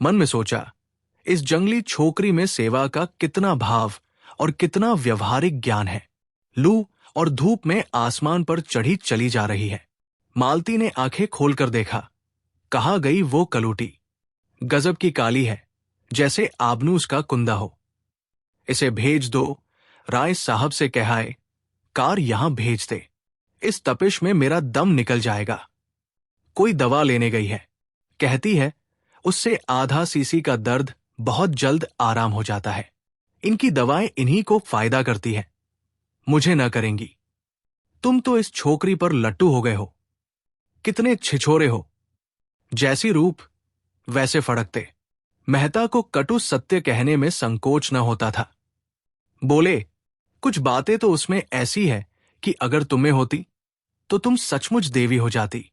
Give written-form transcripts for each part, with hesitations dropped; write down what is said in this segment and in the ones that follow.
मन में सोचा, इस जंगली छोकरी में सेवा का कितना भाव और कितना व्यवहारिक ज्ञान है। लू और धूप में आसमान पर चढ़ी चली जा रही है। मालती ने आंखें खोलकर देखा। कहाँ गई वो कलूटी? गजब की काली है, जैसे आबनूस का कुंदा हो। इसे भेज दो, राय साहब से कहाए, कार यहां भेज दे। इस तपिश में मेरा दम निकल जाएगा। कोई दवा लेने गई है, कहती है उससे आधा सीसी का दर्द बहुत जल्द आराम हो जाता है। इनकी दवाएं इन्हीं को फायदा करती है, मुझे न करेंगी। तुम तो इस छोकरी पर लट्टू हो गए हो। कितने छिछोरे हो, जैसी रूप वैसे फड़कते। मेहता को कटु सत्य कहने में संकोच न होता था। बोले, कुछ बातें तो उसमें ऐसी है कि अगर तुम्हें होती तो तुम सचमुच देवी हो जाती।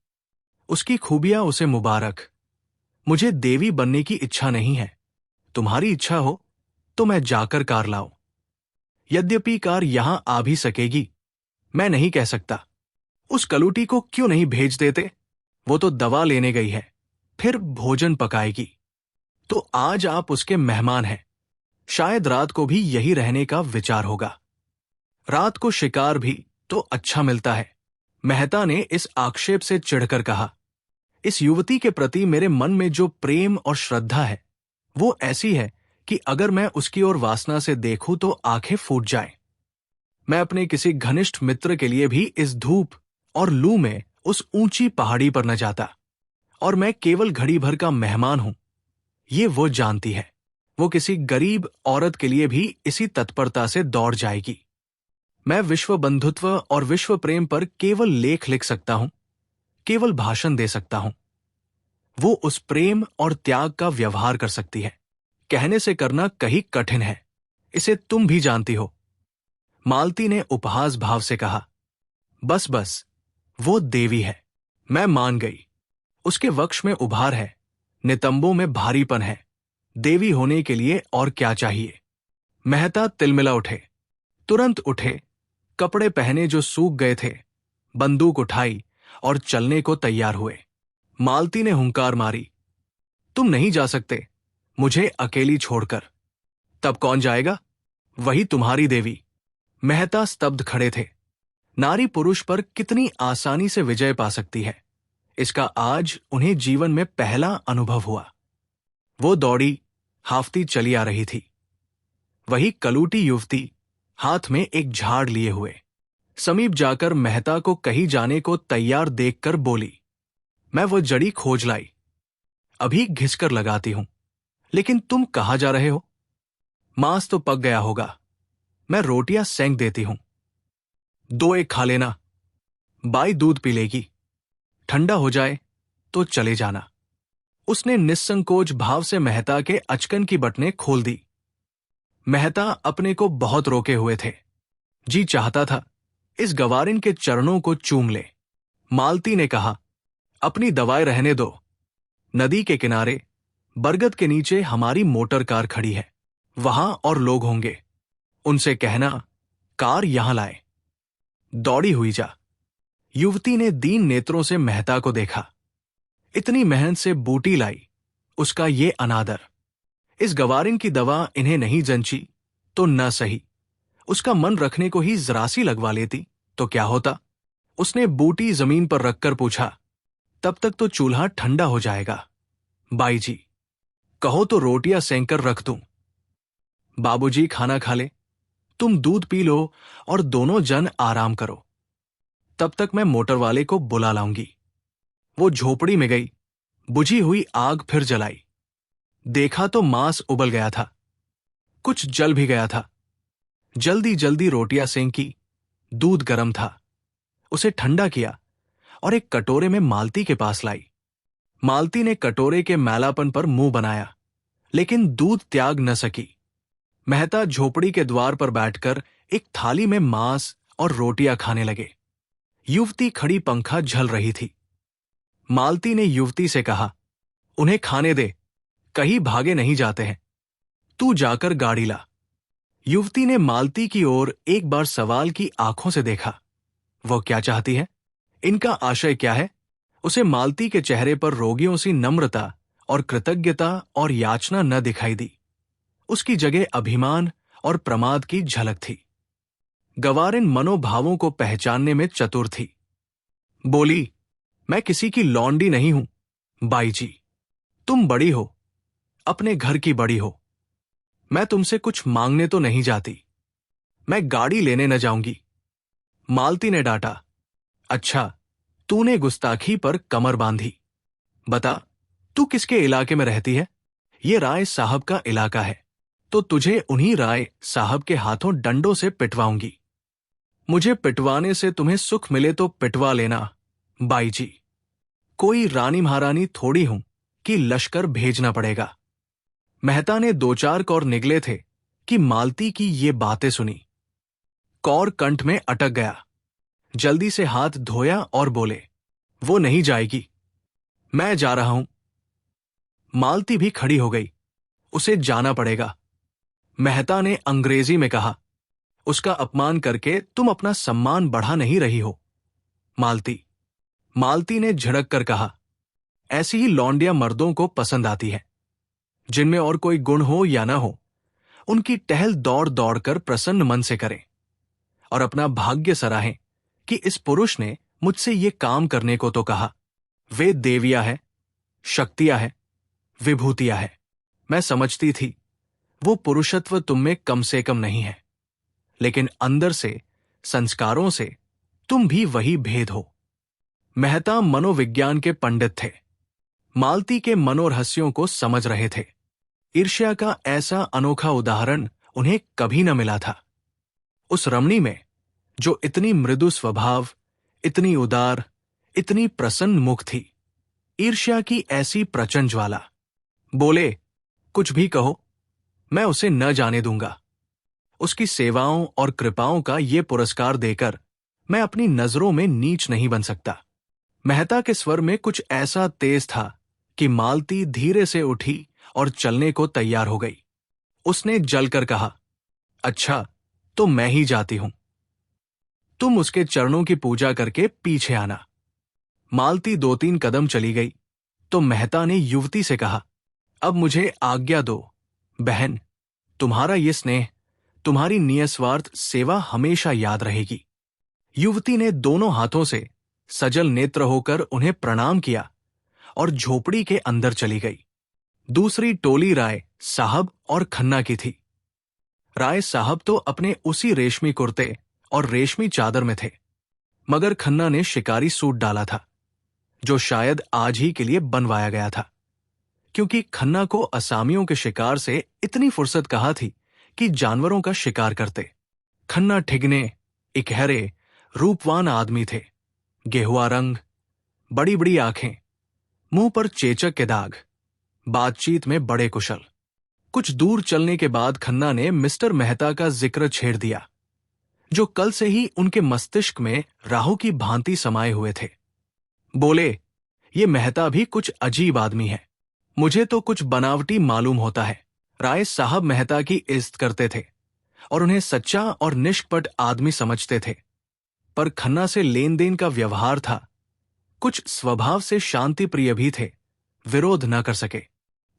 उसकी खूबियां उसे मुबारक। मुझे देवी बनने की इच्छा नहीं है। तुम्हारी इच्छा हो तो मैं जाकर कार लाऊं। यद्यपि कार यहां आ भी सकेगी, मैं नहीं कह सकता। उस कलूटी को क्यों नहीं भेज देते? वो तो दवा लेने गई है, फिर भोजन पकाएगी। तो आज आप उसके मेहमान हैं। शायद रात को भी यही रहने का विचार होगा। रात को शिकार भी तो अच्छा मिलता है। मेहता ने इस आक्षेप से चिढ़कर कहा, इस युवती के प्रति मेरे मन में जो प्रेम और श्रद्धा है वो ऐसी है कि अगर मैं उसकी ओर वासना से देखूं तो आंखें फूट जाएं। मैं अपने किसी घनिष्ठ मित्र के लिए भी इस धूप और लू में उस ऊंची पहाड़ी पर न जाता। और मैं केवल घड़ी भर का मेहमान हूं, ये वो जानती है। वो किसी गरीब औरत के लिए भी इसी तत्परता से दौड़ जाएगी। मैं विश्व बंधुत्व और विश्व प्रेम पर केवल लेख लिख सकता हूं, केवल भाषण दे सकता हूं। वो उस प्रेम और त्याग का व्यवहार कर सकती है। कहने से करना कहीं कठिन है, इसे तुम भी जानती हो। मालती ने उपहास भाव से कहा, बस बस, वो देवी है। मैं मान गई। उसके वक्ष में उभार है, नितंबों में भारीपन है। देवी होने के लिए और क्या चाहिए? मेहता तिलमिला उठे, तुरंत उठे, कपड़े पहने जो सूख गए थे, बंदूक उठाई और चलने को तैयार हुए। मालती ने हुंकार मारी, तुम नहीं जा सकते मुझे अकेली छोड़कर। तब कौन जाएगा? वही तुम्हारी देवी। मेहता स्तब्ध खड़े थे। नारी पुरुष पर कितनी आसानी से विजय पा सकती है, इसका आज उन्हें जीवन में पहला अनुभव हुआ। वो दौड़ी, हाफती चली आ रही थी। वही कलूटी युवती हाथ में एक झाड़ लिए हुए समीप जाकर मेहता को कहीं जाने को तैयार देखकर बोली, मैं वो जड़ी खोज लाई, अभी घिसकर लगाती हूं। लेकिन तुम कहां जा रहे हो? मांस तो पक गया होगा, मैं रोटियां सेंक देती हूं। दो एक खा लेना, बाई दूध पी लेगी। ठंडा हो जाए तो चले जाना। उसने निस्संकोच भाव से मेहता के अचकन की बटनें खोल दी। मेहता अपने को बहुत रोके हुए थे। जी चाहता था इस गवारिन के चरणों को चूम ले। मालती ने कहा, अपनी दवाएं रहने दो। नदी के किनारे बरगद के नीचे हमारी मोटर कार खड़ी है, वहां और लोग होंगे। उनसे कहना कार यहां लाए। दौड़ी हुई जा। युवती ने दीन नेत्रों से मेहता को देखा। इतनी मेहनत से बूटी लाई, उसका ये अनादर। इस गवारिन की दवा इन्हें नहीं जंची तो न सही, उसका मन रखने को ही जरासी लगवा लेती तो क्या होता? उसने बूटी जमीन पर रखकर पूछा, तब तक तो चूल्हा ठंडा हो जाएगा। बाई जी, कहो तो रोटियां सेंक कर रख दूं। बाबूजी खाना खा ले, तुम दूध पी लो और दोनों जन आराम करो। तब तक मैं मोटर वाले को बुला लाऊंगी। वो झोपड़ी में गई, बुझी हुई आग फिर जलाई। देखा तो मांस उबल गया था, कुछ जल भी गया था। जल्दी जल्दी रोटियां सेंकी, दूध गर्म था। उसे ठंडा किया और एक कटोरे में मालती के पास लाई। मालती ने कटोरे के मैलापन पर मुंह बनाया, लेकिन दूध त्याग न सकी। मेहता झोपड़ी के द्वार पर बैठकर एक थाली में मांस और रोटियां खाने लगे। युवती खड़ी पंखा झल रही थी। मालती ने युवती से कहा, उन्हें खाने दे, कहीं भागे नहीं जाते हैं। तू जाकर गाड़ी ला। युवती ने मालती की ओर एक बार सवाल की आंखों से देखा। वो क्या चाहती है? इनका आशय क्या है? उसे मालती के चेहरे पर रोगियों सी नम्रता और कृतज्ञता और याचना न दिखाई दी। उसकी जगह अभिमान और प्रमाद की झलक थी। गवारिन मनोभावों को पहचानने में चतुर थी। बोली, मैं किसी की लौंडी नहीं हूं, बाई जी। तुम बड़ी हो, अपने घर की बड़ी हो। मैं तुमसे कुछ मांगने तो नहीं जाती। मैं गाड़ी लेने न जाऊंगी। मालती ने डांटा। अच्छा, तूने गुस्ताखी पर कमर बांधी। बता, तू किसके इलाके में रहती है? ये राय साहब का इलाका है, तो तुझे उन्हीं राय साहब के हाथों डंडों से पिटवाऊंगी। मुझे पिटवाने से तुम्हें सुख मिले तो पिटवा लेना, बाई जी। कोई रानी महारानी थोड़ी हूं कि लश्कर भेजना पड़ेगा। मेहता ने दो चार कौर निगले थे कि मालती की ये बातें सुनी। कौर कंठ में अटक गया। जल्दी से हाथ धोया और बोले, वो नहीं जाएगी, मैं जा रहा हूं। मालती भी खड़ी हो गई। उसे जाना पड़ेगा। मेहता ने अंग्रेजी में कहा, उसका अपमान करके तुम अपना सम्मान बढ़ा नहीं रही हो, मालती। मालती ने झिड़क कर कहा, ऐसी ही लौंडिया मर्दों को पसंद आती है, जिनमें और कोई गुण हो या ना हो, उनकी टहल दौड़ दौड़ कर प्रसन्न मन से करें और अपना भाग्य सराहें कि इस पुरुष ने मुझसे ये काम करने को तो कहा। वे देवियां है, शक्तियां है, विभूतियां है। मैं समझती थी वो पुरुषत्व तुम में कम से कम नहीं है, लेकिन अंदर से, संस्कारों से तुम भी वही भेद हो। मेहता मनोविज्ञान के पंडित थे। मालती के मनोरहस्यों को समझ रहे थे। ईर्ष्या का ऐसा अनोखा उदाहरण उन्हें कभी न मिला था। उस रमणी में, जो इतनी मृदु स्वभाव, इतनी उदार, इतनी प्रसन्न मुख थी, ईर्ष्या की ऐसी प्रचंड ज्वाला। बोले, कुछ भी कहो, मैं उसे न जाने दूंगा। उसकी सेवाओं और कृपाओं का ये पुरस्कार देकर मैं अपनी नजरों में नीच नहीं बन सकता। मेहता के स्वर में कुछ ऐसा तेज था कि मालती धीरे से उठी और चलने को तैयार हो गई। उसने जलकर कहा, अच्छा, तो मैं ही जाती हूं। तुम उसके चरणों की पूजा करके पीछे आना। मालती 2-3 कदम चली गई तो मेहता ने युवती से कहा, अब मुझे आज्ञा दो, बहन। तुम्हारा ये स्नेह, तुम्हारी निस्वार्थ सेवा हमेशा याद रहेगी। युवती ने दोनों हाथों से सजल नेत्र होकर उन्हें प्रणाम किया और झोपड़ी के अंदर चली गई। दूसरी टोली राय साहब और खन्ना की थी। राय साहब तो अपने उसी रेशमी कुर्ते और रेशमी चादर में थे, मगर खन्ना ने शिकारी सूट डाला था, जो शायद आज ही के लिए बनवाया गया था, क्योंकि खन्ना को असामियों के शिकार से इतनी फुर्सत कहाँ थी कि जानवरों का शिकार करते। खन्ना ठिगने, इकहरे, रूपवान आदमी थे। गेहुआ रंग, बड़ी बड़ी आंखें, मुंह पर चेचक के दाग, बातचीत में बड़े कुशल। कुछ दूर चलने के बाद खन्ना ने मिस्टर मेहता का जिक्र छेड़ दिया, जो कल से ही उनके मस्तिष्क में राहु की भांति समाये हुए थे। बोले, ये मेहता भी कुछ अजीब आदमी है, मुझे तो कुछ बनावटी मालूम होता है। राय साहब मेहता की इज्जत करते थे और उन्हें सच्चा और निष्कपट आदमी समझते थे, पर खन्ना से लेन देन का व्यवहार था। कुछ स्वभाव से शांति प्रिय भी थे, विरोध न कर सके।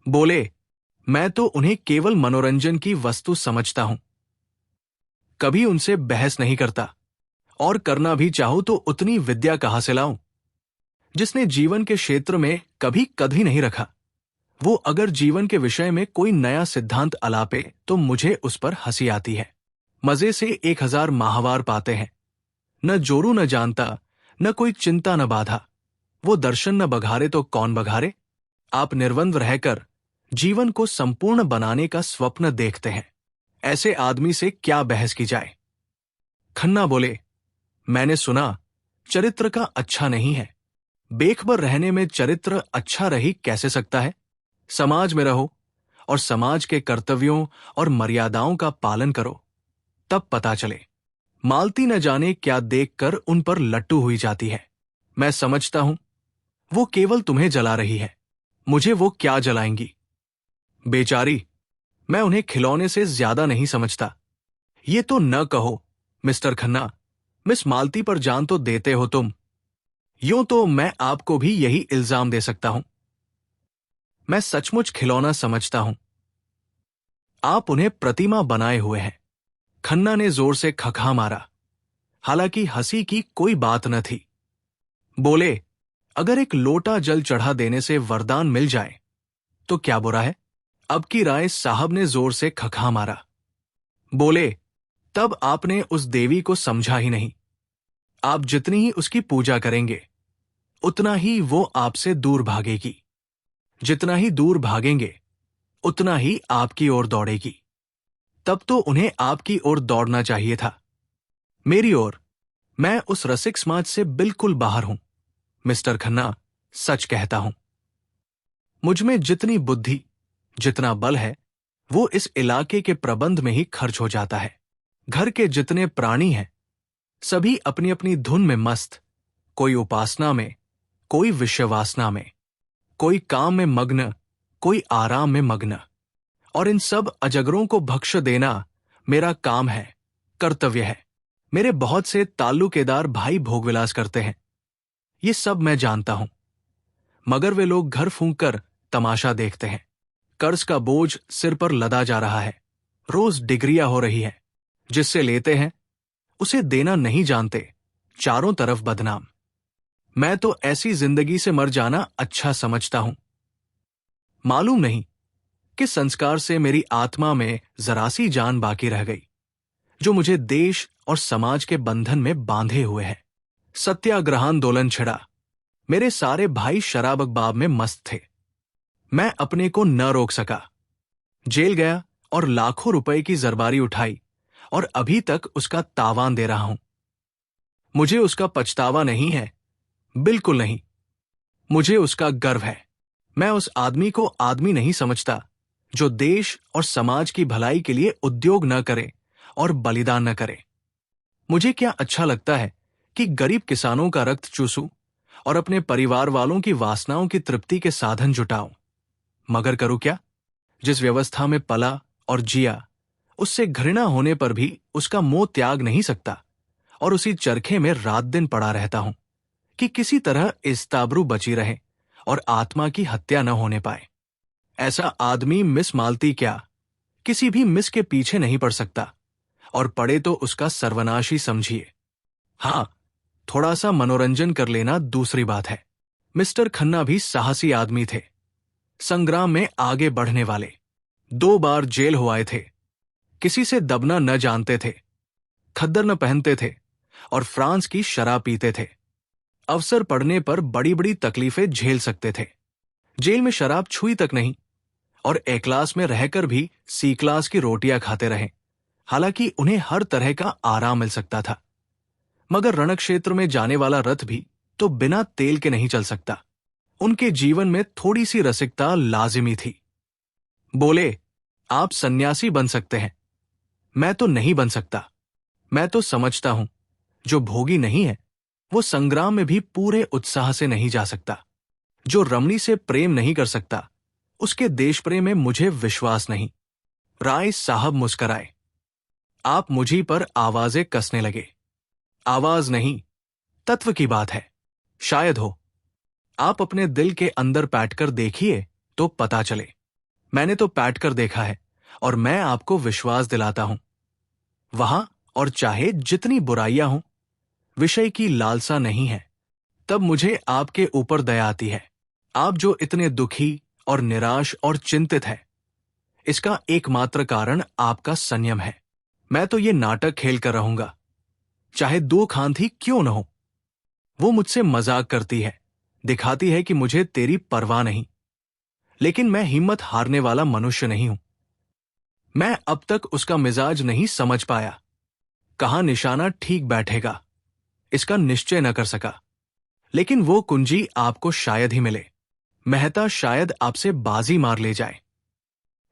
बोले, मैं तो उन्हें केवल मनोरंजन की वस्तु समझता हूं, कभी उनसे बहस नहीं करता, और करना भी चाहूं तो उतनी विद्या कहां से लाऊं? जिसने जीवन के क्षेत्र में कभी कभी नहीं रखा, वो अगर जीवन के विषय में कोई नया सिद्धांत अलापे तो मुझे उस पर हंसी आती है। मजे से 1000 माहवार पाते हैं। न जोरू न जानता, न कोई चिंता न बाधा। वो दर्शन न बघारे तो कौन बघारे? आप निर्द्वंद रहकर जीवन को संपूर्ण बनाने का स्वप्न देखते हैं, ऐसे आदमी से क्या बहस की जाए? खन्ना बोले, मैंने सुना चरित्र का अच्छा नहीं है। बेखबर रहने में चरित्र अच्छा रही कैसे सकता है? समाज में रहो और समाज के कर्तव्यों और मर्यादाओं का पालन करो, तब पता चले। मालती न जाने क्या देखकर उन पर लट्टू हुई जाती है। मैं समझता हूं वो केवल तुम्हें जला रही है, मुझे वो क्या जलाएंगी? बेचारी, मैं उन्हें खिलौने से ज्यादा नहीं समझता। ये तो न कहो, मिस्टर खन्ना, मिस मालती पर जान तो देते हो तुम। यूं तो मैं आपको भी यही इल्जाम दे सकता हूं। मैं सचमुच खिलौना समझता हूं। आप उन्हें प्रतिमा बनाए हुए हैं। खन्ना ने जोर से खखा मारा। हालांकि हंसी की कोई बात न थी। बोले, अगर एक लोटा जल चढ़ा देने से वरदान मिल जाए तो क्या बुरा है? अब की राय साहब ने जोर से खखा मारा। बोले, तब आपने उस देवी को समझा ही नहीं। आप जितनी ही उसकी पूजा करेंगे उतना ही वो आपसे दूर भागेगी। जितना ही दूर भागेंगे उतना ही आपकी ओर दौड़ेगी। तब तो उन्हें आपकी ओर दौड़ना चाहिए था, मेरी ओर। मैं उस रसिक समाज से बिल्कुल बाहर हूं मिस्टर खन्ना, सच कहता हूं। मुझमें जितनी बुद्धि, जितना बल है, वो इस इलाके के प्रबंध में ही खर्च हो जाता है। घर के जितने प्राणी हैं सभी अपनी अपनी धुन में मस्त, कोई उपासना में, कोई विषयवासना में, कोई काम में मग्न, कोई आराम में मग्न। और इन सब अजगरों को भक्ष देना मेरा काम है, कर्तव्य है। मेरे बहुत से ताल्लुकेदार भाई भोगविलास करते हैं, ये सब मैं जानता हूं। मगर वे लोग घर फूंक कर तमाशा देखते हैं। कर्ज का बोझ सिर पर लदा जा रहा है। रोज डिग्रियां हो रही है। जिससे लेते हैं उसे देना नहीं जानते। चारों तरफ बदनाम। मैं तो ऐसी जिंदगी से मर जाना अच्छा समझता हूं। मालूम नहीं किस संस्कार से मेरी आत्मा में जरा सी जान बाकी रह गई, जो मुझे देश और समाज के बंधन में बांधे हुए है। सत्याग्रहांदोलन छिड़ा। मेरे सारे भाई शराब अखबाब में मस्त थे। मैं अपने को न रोक सका। जेल गया और लाखों रुपए की जरबारी उठाई और अभी तक उसका तावान दे रहा हूं। मुझे उसका पछतावा नहीं है, बिल्कुल नहीं। मुझे उसका गर्व है। मैं उस आदमी को आदमी नहीं समझता जो देश और समाज की भलाई के लिए उद्योग न करे और बलिदान न करे। मुझे क्या अच्छा लगता है कि गरीब किसानों का रक्त चूसूं और अपने परिवार वालों की वासनाओं की तृप्ति के साधन जुटाऊं। मगर करूं क्या? जिस व्यवस्था में पला और जिया, उससे घृणा होने पर भी उसका मोह त्याग नहीं सकता और उसी चरखे में रात दिन पड़ा रहता हूं कि किसी तरह इस्ताबरू बची रहे और आत्मा की हत्या न होने पाए। ऐसा आदमी मिस मालती क्या, किसी भी मिस के पीछे नहीं पड़ सकता, और पड़े तो उसका सर्वनाश ही समझिए। हां, थोड़ा सा मनोरंजन कर लेना दूसरी बात है। मिस्टर खन्ना भी साहसी आदमी थे, संग्राम में आगे बढ़ने वाले। 2 बार जेल हो आए थे। किसी से दबना न जानते थे, खद्दर न पहनते थे और फ्रांस की शराब पीते थे। अवसर पड़ने पर बड़ी बड़ी तकलीफें झेल सकते थे। जेल में शराब छुई तक नहीं और ए क्लास में रहकर भी सी क्लास की रोटियां खाते रहे। हालांकि उन्हें हर तरह का आराम मिल सकता था। मगर रणक्षेत्र में जाने वाला रथ भी तो बिना तेल के नहीं चल सकता। उनके जीवन में थोड़ी सी रसिकता लाजिमी थी। बोले, आप सन्यासी बन सकते हैं, मैं तो नहीं बन सकता। मैं तो समझता हूं जो भोगी नहीं है वो संग्राम में भी पूरे उत्साह से नहीं जा सकता। जो रमणी से प्रेम नहीं कर सकता उसके देश प्रेम में मुझे विश्वास नहीं। राय साहब मुस्कराए। आप मुझी पर आवाजें कसने लगे। आवाज नहीं, तत्व की बात है। शायद हो। आप अपने दिल के अंदर पैठ कर देखिए तो पता चले। मैंने तो पैठ कर देखा है और मैं आपको विश्वास दिलाता हूं। वहां और चाहे जितनी बुराइयां हों, विषय की लालसा नहीं है। तब मुझे आपके ऊपर दया आती है। आप जो इतने दुखी और निराश और चिंतित हैं, इसका एकमात्र कारण आपका संयम है। मैं तो ये नाटक खेल कर रहूंगा, चाहे 2 खांधी क्यों न हो। वो मुझसे मजाक करती है, दिखाती है कि मुझे तेरी परवाह नहीं। लेकिन मैं हिम्मत हारने वाला मनुष्य नहीं हूं। मैं अब तक उसका मिजाज नहीं समझ पाया। कहां निशाना ठीक बैठेगा इसका निश्चय न कर सका। लेकिन वो कुंजी आपको शायद ही मिले। मेहता शायद आपसे बाजी मार ले जाए।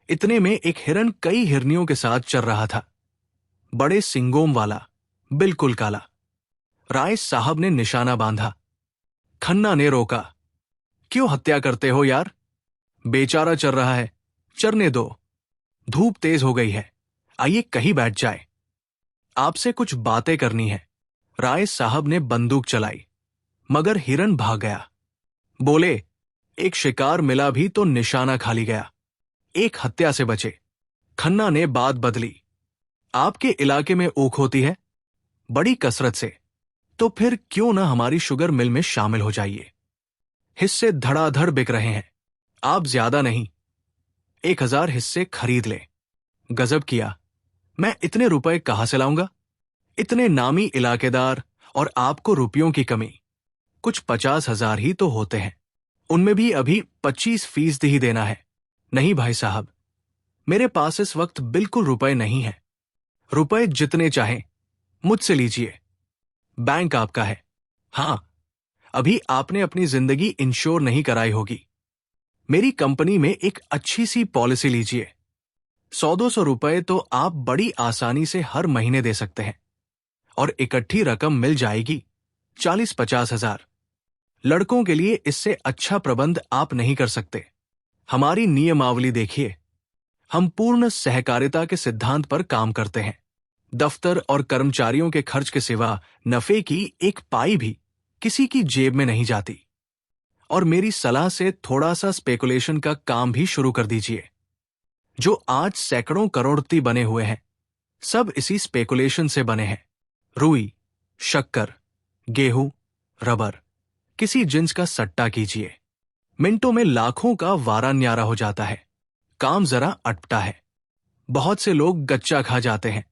इतने में एक हिरन कई हिरनियों के साथ चल रहा था, बड़े सिंगोम वाला, बिल्कुल काला। राय साहब ने निशाना बांधा। खन्ना ने रोका। क्यों हत्या करते हो यार? बेचारा चल रहा है, चरने दो। धूप तेज हो गई है, आइए कहीं बैठ जाए, आपसे कुछ बातें करनी है। राय साहब ने बंदूक चलाई, मगर हिरन भाग गया। बोले, एक शिकार मिला भी तो निशाना खाली गया, एक हत्या से बचे। खन्ना ने बात बदली। आपके इलाके में ऊख होती है? बड़ी कसरत से। तो फिर क्यों ना हमारी शुगर मिल में शामिल हो जाइए। हिस्से धड़ाधड़ बिक रहे हैं। आप ज्यादा नहीं, 1000 हिस्से खरीद ले। गजब किया। मैं इतने रुपए कहां से लाऊंगा? इतने नामी इलाकेदार और आपको रुपयों की कमी। कुछ 50,000 ही तो होते हैं, उनमें भी अभी 25% ही देना है। नहीं भाई साहब, मेरे पास इस वक्त बिल्कुल रुपए नहीं है। रुपए जितने चाहें मुझसे लीजिए, बैंक आपका है। हां, अभी आपने अपनी जिंदगी इंश्योर नहीं कराई होगी। मेरी कंपनी में एक अच्छी सी पॉलिसी लीजिए। 100-200 रुपए तो आप बड़ी आसानी से हर महीने दे सकते हैं और इकट्ठी रकम मिल जाएगी 40-50 हजार। लड़कों के लिए इससे अच्छा प्रबंध आप नहीं कर सकते। हमारी नियमावली देखिए। हम पूर्ण सहकारिता के सिद्धांत पर काम करते हैं। दफ्तर और कर्मचारियों के खर्च के सिवा नफे की एक पाई भी किसी की जेब में नहीं जाती। और मेरी सलाह से थोड़ा सा स्पेकुलेशन का काम भी शुरू कर दीजिए। जो आज सैकड़ों करोड़पति बने हुए हैं, सब इसी स्पेकुलेशन से बने हैं। रुई, शक्कर, गेहूं, रबर, किसी जिन्स का सट्टा कीजिए, मिनटों में लाखों का वारा न्यारा हो जाता है। काम जरा अटपटा है। बहुत से लोग गच्चा खा जाते हैं,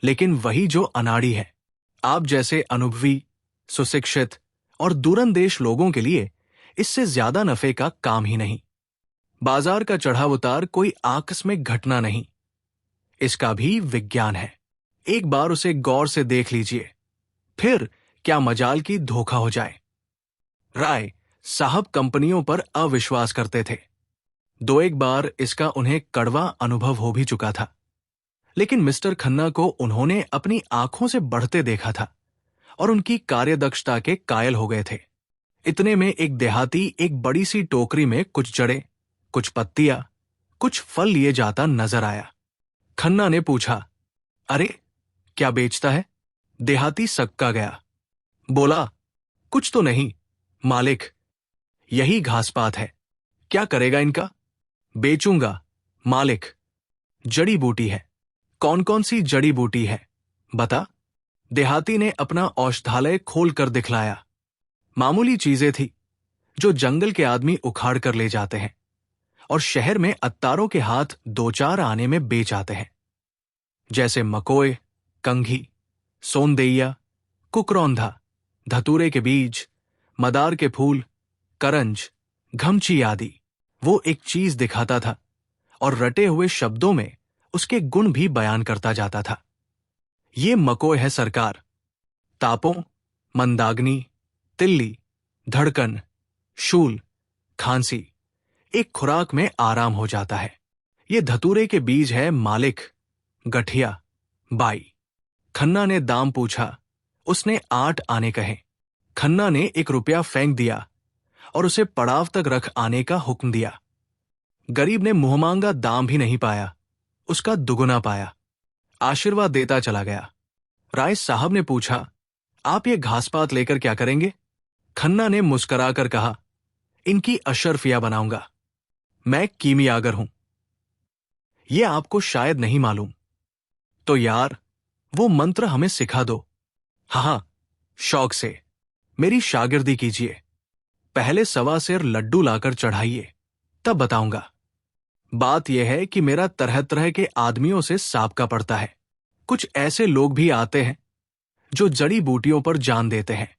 लेकिन वही जो अनाड़ी है, आप जैसे अनुभवी, सुशिक्षित और दूरंदेश लोगों के लिए इससे ज्यादा नफे का काम ही नहीं। बाजार का चढ़ाव उतार कोई आकस्मिक घटना नहीं, इसका भी विज्ञान है। एक बार उसे गौर से देख लीजिए, फिर क्या मजाल की धोखा हो जाए। राय साहब कंपनियों पर अविश्वास करते थे। 2-1 बार इसका उन्हें कड़वा अनुभव हो भी चुका था, लेकिन मिस्टर खन्ना को उन्होंने अपनी आंखों से बढ़ते देखा था और उनकी कार्यदक्षता के कायल हो गए थे। इतने में एक देहाती एक बड़ी सी टोकरी में कुछ जड़ें, कुछ पत्तियां, कुछ फल लिए जाता नजर आया। खन्ना ने पूछा, अरे क्या बेचता है? देहाती सक्का गया। बोला, कुछ तो नहीं मालिक, यही घासपात है। क्या करेगा इनका? बेचूंगा मालिक। जड़ी बूटी है। कौन कौन सी जड़ी बूटी है बता? देहाती ने अपना औषधालय खोल कर दिखलाया। मामूली चीजें थी जो जंगल के आदमी उखाड़ कर ले जाते हैं और शहर में अत्तारों के हाथ 2-4 आने में बेच आते हैं, जैसे मकोए, कंघी, सोंदेइया, कुकरौंधा, धतूरे के बीज, मदार के फूल, करंज, घमची आदि। वो एक चीज दिखाता था और रटे हुए शब्दों में उसके गुण भी बयान करता जाता था। ये मकोए है सरकार। तापों, मंदाग्नि, तिल्ली, धड़कन, शूल, खांसी, एक खुराक में आराम हो जाता है। ये धतूरे के बीज है मालिक। गठिया, बाई। खन्ना ने दाम पूछा। उसने 8 आने कहे। खन्ना ने 1 रुपया फेंक दिया और उसे पड़ाव तक रख आने का हुक्म दिया। गरीब ने मुंहमांगा दाम भी नहीं पाया, उसका दुगुना पाया। आशीर्वाद देता चला गया। राय साहब ने पूछा, आप ये घासपात लेकर क्या करेंगे? खन्ना ने मुस्कुराकर कहा, इनकी अशर्फिया बनाऊंगा। मैं कीमियागर हूं। ये आपको शायद नहीं मालूम। तो यार, वो मंत्र हमें सिखा दो। हाँ, शौक से। मेरी शागिर्दी कीजिए। पहले 1.25 सेर लड्डू लाकर चढ़ाइए, तब बताऊंगा। बात यह है कि मेरा तरह तरह के आदमियों से साबका पड़ता है। कुछ ऐसे लोग भी आते हैं जो जड़ी बूटियों पर जान देते हैं।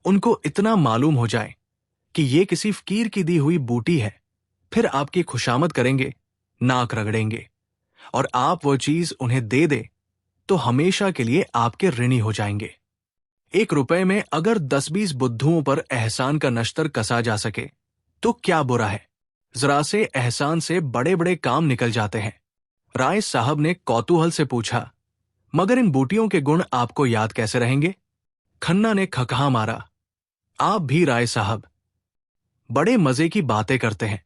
उनको इतना मालूम हो जाए कि ये किसी फकीर की दी हुई बूटी है, फिर आपकी खुशामद करेंगे, नाक रगड़ेंगे, और आप वो चीज उन्हें दे दे तो हमेशा के लिए आपके ऋणी हो जाएंगे। 1 रुपए में अगर 10-20 बुद्धुओं पर एहसान का नश्तर कसा जा सके तो क्या बुरा है। जरा से एहसान से बड़े बड़े काम निकल जाते हैं। राय साहब ने कौतूहल से पूछा, मगर इन बूटियों के गुण आपको याद कैसे रहेंगे? खन्ना ने खकहा मारा। आप भी राय साहब बड़े मजे की बातें करते हैं।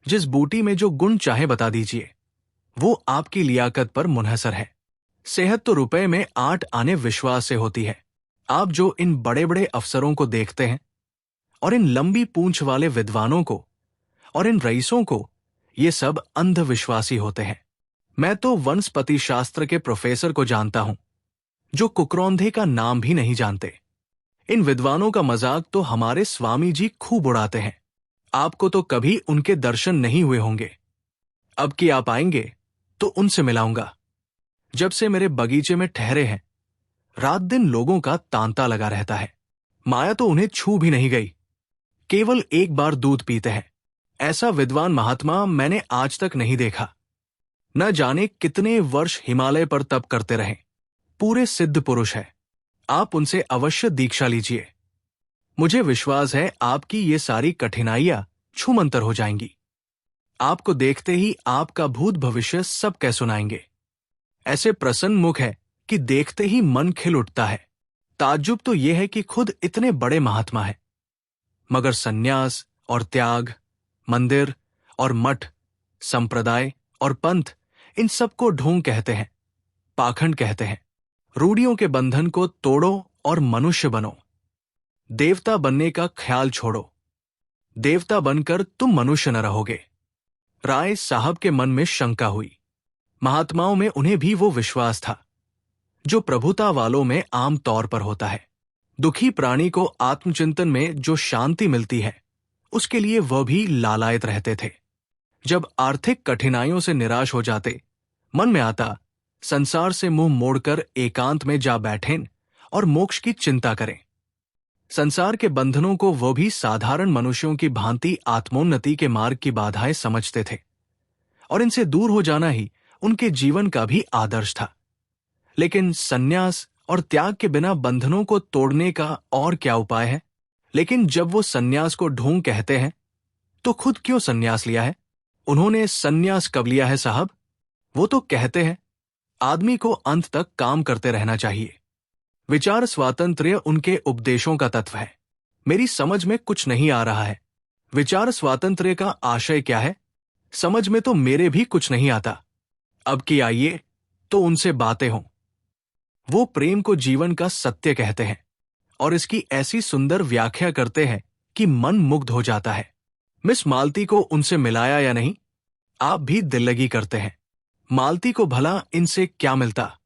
जिस बूटी में जो गुण चाहे बता दीजिए, वो आपकी लियाकत पर मुनहसर है। सेहत तो रुपए में 8 आने विश्वास से होती है। आप जो इन बड़े बड़े अफसरों को देखते हैं और इन लंबी पूंछ वाले विद्वानों को और इन रईसों को ये सब अंधविश्वासी होते हैं। मैं तो वनस्पति शास्त्र के प्रोफेसर को जानता हूं जो कुकरौंधे का नाम भी नहीं जानते। इन विद्वानों का मजाक तो हमारे स्वामी जी खूब उड़ाते हैं। आपको तो कभी उनके दर्शन नहीं हुए होंगे। अब कि आप आएंगे तो उनसे मिलाऊंगा। जब से मेरे बगीचे में ठहरे हैं, रात दिन लोगों का तांता लगा रहता है। माया तो उन्हें छू भी नहीं गई, केवल एक बार दूध पीते हैं। ऐसा विद्वान महात्मा मैंने आज तक नहीं देखा। न जाने कितने वर्ष हिमालय पर तप करते रहे। पूरे सिद्ध पुरुष है। आप उनसे अवश्य दीक्षा लीजिए। मुझे विश्वास है आपकी ये सारी कठिनाइयां छूमंतर हो जाएंगी। आपको देखते ही आपका भूत भविष्य सब कह सुनाएंगे। ऐसे प्रसन्न मुख है कि देखते ही मन खिल उठता है। ताज्जुब तो यह है कि खुद इतने बड़े महात्मा है, मगर सन्यास और त्याग, मंदिर और मठ, संप्रदाय और पंथ, इन सबको ढोंग कहते हैं, पाखंड कहते हैं। रूढ़ियों के बंधन को तोड़ो और मनुष्य बनो। देवता बनने का ख्याल छोड़ो। देवता बनकर तुम मनुष्य न रहोगे। राय साहब के मन में शंका हुई। महात्माओं में उन्हें भी वो विश्वास था जो प्रभुता वालों में आम तौर पर होता है। दुखी प्राणी को आत्मचिंतन में जो शांति मिलती है, उसके लिए वह भी लालायत रहते थे। जब आर्थिक कठिनाइयों से निराश हो जाते, मन में आता संसार से मुंह मोड़कर एकांत में जा बैठें और मोक्ष की चिंता करें। संसार के बंधनों को वह भी साधारण मनुष्यों की भांति आत्मोन्नति के मार्ग की बाधाएं समझते थे, और इनसे दूर हो जाना ही उनके जीवन का भी आदर्श था। लेकिन सन्यास और त्याग के बिना बंधनों को तोड़ने का और क्या उपाय है? लेकिन जब वो सन्यास को ढोंग कहते हैं, तो खुद क्यों सन्यास लिया है? उन्होंने सन्यास कब लिया है साहब? वो तो कहते हैं आदमी को अंत तक काम करते रहना चाहिए। विचार स्वातंत्र्य उनके उपदेशों का तत्व है। मेरी समझ में कुछ नहीं आ रहा है। विचार स्वातंत्र्य का आशय क्या है? समझ में तो मेरे भी कुछ नहीं आता। अब कि आइए तो उनसे बातें हों। वो प्रेम को जीवन का सत्य कहते हैं और इसकी ऐसी सुंदर व्याख्या करते हैं कि मन मुग्ध हो जाता है। मिस मालती को उनसे मिलाया या नहीं? आप भी दिल लगी करते हैं। मालती को भला इनसे क्या मिलता?